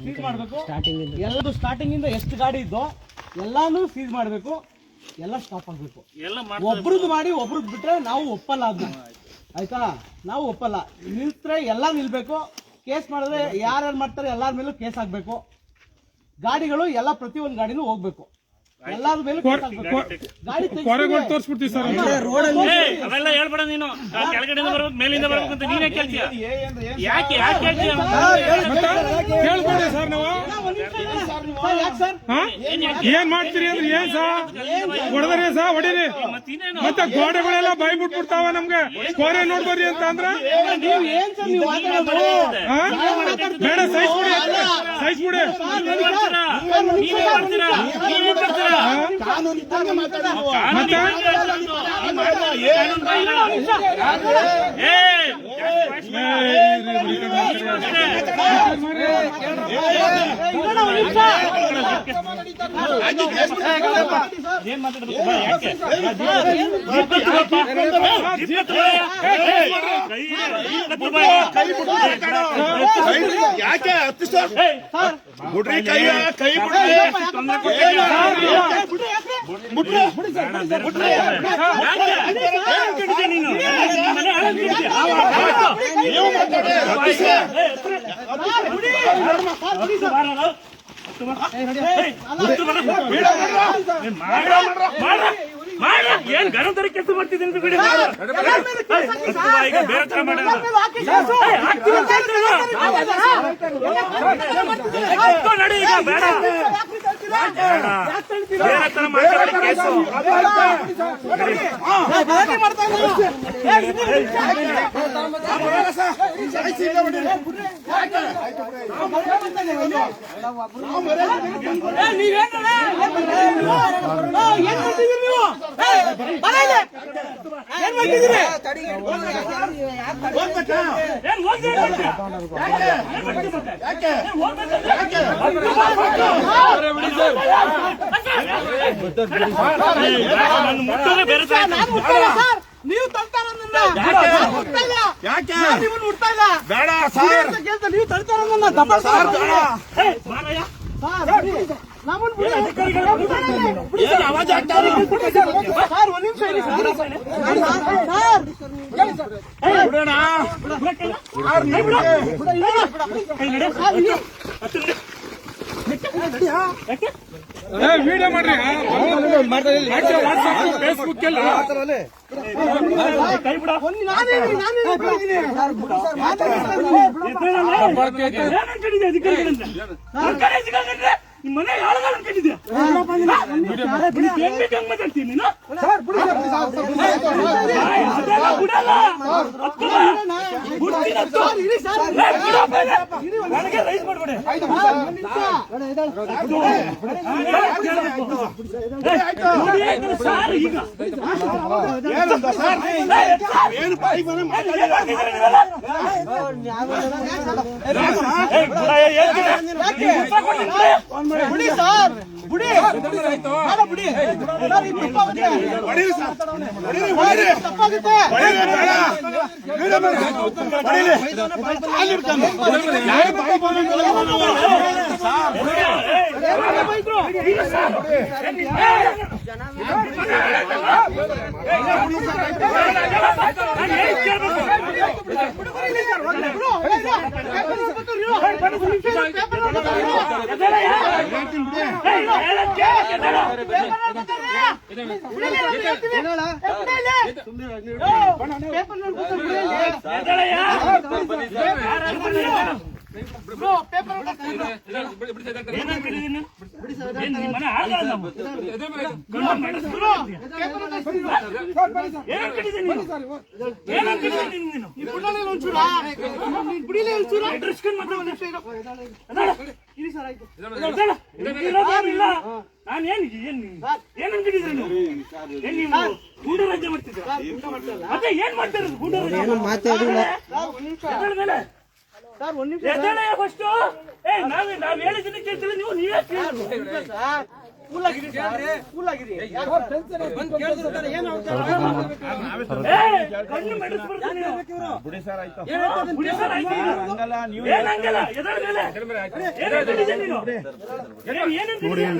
Seize ಮಾಡಬೇಕು. ಎಲ್ಲದು starting ಇಂದ ಎಷ್ಟು ಗಾಡಿ ಇದ್ದೋ ಎಲ್ಲಾನು ಸೀಸ್ ಮಾಡಬೇಕು, ಎಲ್ಲ ಸ್ಟಾಪ್ ಆಗಬೇಕು. ಒಬ್ರದ್ದು ಮಾಡಿ ಒಬ್ರದ್ದು ಬಿಟ್ರೆ ನಾವು ಒಪ್ಪಲ್ಲ ಅದನ್ನ, ಆಯ್ತಾ? ನಾವು ಒಪ್ಪಲ್ಲ. ನಿಲ್ತ್ರೆ ಎಲ್ಲ ನಿಲ್ಬೇಕು. ಕೇಸ್ ಮಾಡಿದ್ರೆ ಯಾರ್ಯಾರು ಮಾಡ್ತಾರೆ ಎಲ್ಲಾರ ಮೇಲೂ ಕೇಸ್ ಆಗ್ಬೇಕು. ಗಾಡಿಗಳು ಎಲ್ಲ ಪ್ರತಿಯೊಂದು ಗಾಡಿನೂ ಹೋಗ್ಬೇಕು, ಎಲ್ಲಾರ ಮೇಲೂ ಕೇಸ್ ಆಗ್ಬೇಕು. ಗಾಡಿ ತೋರಿಸ್ಬಿಡ್ತೀವಿ ಸರ್. ಅವೆಲ್ಲ ಹೇಳ್ಬೇಡ ನೀನು. ಕೆಳಗಡೆಯಿಂದ ಬರ್ಬೇಕು, ಮೇಲಿಂದ ಬರ್ಬೇಕು ಅಂತ ನೀನೇ ಕೇಳ್ತೀಯ. ಯಾಕೆ ಕೇಳ್ತೀಯ? ಕೇಳ್ಬೇಡಿ ಸರ್. ನಾವು ಏನ್ ಮಾಡ್ತೀರಿ ಅಂದ್ರೆ ಏನ್ ಸಾ ಹೊಡೆದ್ರಿ ಸಾ ಹೊಡೀರಿ. ಮತ್ತೆ ಗೋಡೆಗಳೆಲ್ಲ ಬಾಯ್ ಬಿಟ್ಬಿಡ್ತಾವ ನಮ್ಗೆ. ಕೋರೆ ನೋಡ್ಬರ್ರಿ ಅಂತ ಅಂದ್ರ ಬೇಡ, ಸೈಜ್ ಬಿಡಿ, ಸೈಜ್ ಬಿಡಿ. ಯಾಕೆ ಬಿಡ್ರಿ ಕೈ ಕೈ ಏನ್ ಗಣತರ ಕೆಲಸ ಮಾಡ್ತಿದ್ದೀನಿ ಬಿಡಿ. ಈಗ ಬೇರೆ ತರ ಮಾಡೋಣ. ನಡಿ ಈಗ ಬೇಡ, ಬೇರೆ ತರ ಮಾಡ್ತಾರೆ ಕೇಸು. ನೀವು ತಳ್ತಾರ ಯಾಕೆ ಮುಟ್ತಾ ಇಲ್ಲ. ಬೇಡ ಸರ್, ನೀವು ತಳ್ತಾರ ಆವಾಜ್ ಆಗ್ತಾರೆ. ವಿಡಿಯೋ ಮಾಡ್ರಿ, ಫೇಸ್ಬುಕ್ ಎಲ್ಲ ನಿಮ್ಮ ಮನೆ ಅನ್ಕೊಂಡಿದ್ಯಾ? ಮಾತಾಡ್ತೀನಿ ನೀನು. ನನಗೆ ರೈಸ್ ಮಾಡ್ಬೇಡಿ. ಬಿಡಿ ಸರ್, ಬಿಡಿ ಬಿಡಿ. ತಪ್ಪಾಗುತ್ತೆ. ಗೂಂಡರಾಜ್ಯ ಮಾಡ್ತಿದ್ದೆ ಮತ್ತೆ ಏನ್ ಮಾಡ್ತಾರೆ? ನಾವ್ ಹೇಳಿದ್ದನ್ನ ಕೇಳ್ತೀವಿ, ನೀವೇ ಕೂಲ್ ಆಗಿರಿ ಕಣ್ಣು ಮೆಡಿಸ್ಬಿಡ್ತೀನಿ ಬಿಡಿ ಸರ್ ಆಯ್ತು ಬಿಡಿ ಸರ್, ಆಯ್ತು ಈಗ. ಹಂಗಲ್ಲ ನೀವು ಏನಂಗಲ್ಲ, ಎದಳ ಮೇಲೆ? ಏನ್ ಹೇಳ್ತಿದ್ದೆ ನೀನು? ಏನಂತಿದ್ದೆ?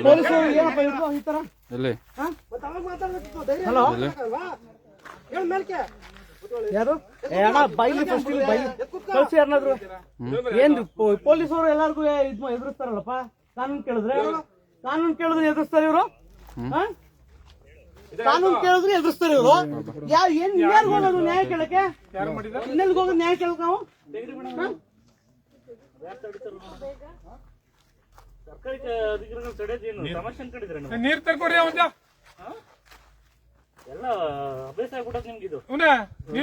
ಪೊಲೀಸರು ಏನಪ್ಪ ಇವ್ರು ಈ ತರ ಹಲೋ ಯಾರು ಅಣ್ಣ ಬೈಲಿ ಫಸ್ಟ್ ಬೈಲಿ ಕಳ್ಸಿ ಯಾರನ್ನಾದ್ರು ಏನ್ ಪೊಲೀಸರು ಎಲ್ಲಾರ್ಗು ಎದುರಿಸ್ತಾರಲ್ಲಪ್ಪ ಕಾನೂನು ಕೇಳಿದ್ರೆ ಎದುರಿಸ್ತಾರೆ ಇವರು ಕಾನೂನು ಕೇಳಿದ್ರೆ ಎದುರಿಸ್ತಾರೆ ಇವರು ಏನ್ ಯಾರು ಹೋಗೋದು ನ್ಯಾಯ ಕೇಳಕ್ಕೆ ಇನ್ನೆಲ್ಗೆ ಹೋಗೋದು ನ್ಯಾಯ ಕೇಳಕ್ ನಾವು ಸರ್ಕಾರಿ ಅಧಿಕಾರಿಗಳು ತಡೆಯೋದೇನು ಸಮಸ್ಯೆ ಅನ್ಕೊಂಡಿದ್ರೆ ನೀವು? ನೀರ್ ತರ್ಕೊಡ್ರಿ ಅವಂದ ಎಲ್ಲ ಅಭ್ಯಾಸ ಆಗ್ಬಿಟ್ಟದ್ ನಿಮ್ಗಿದು. ನೀರ್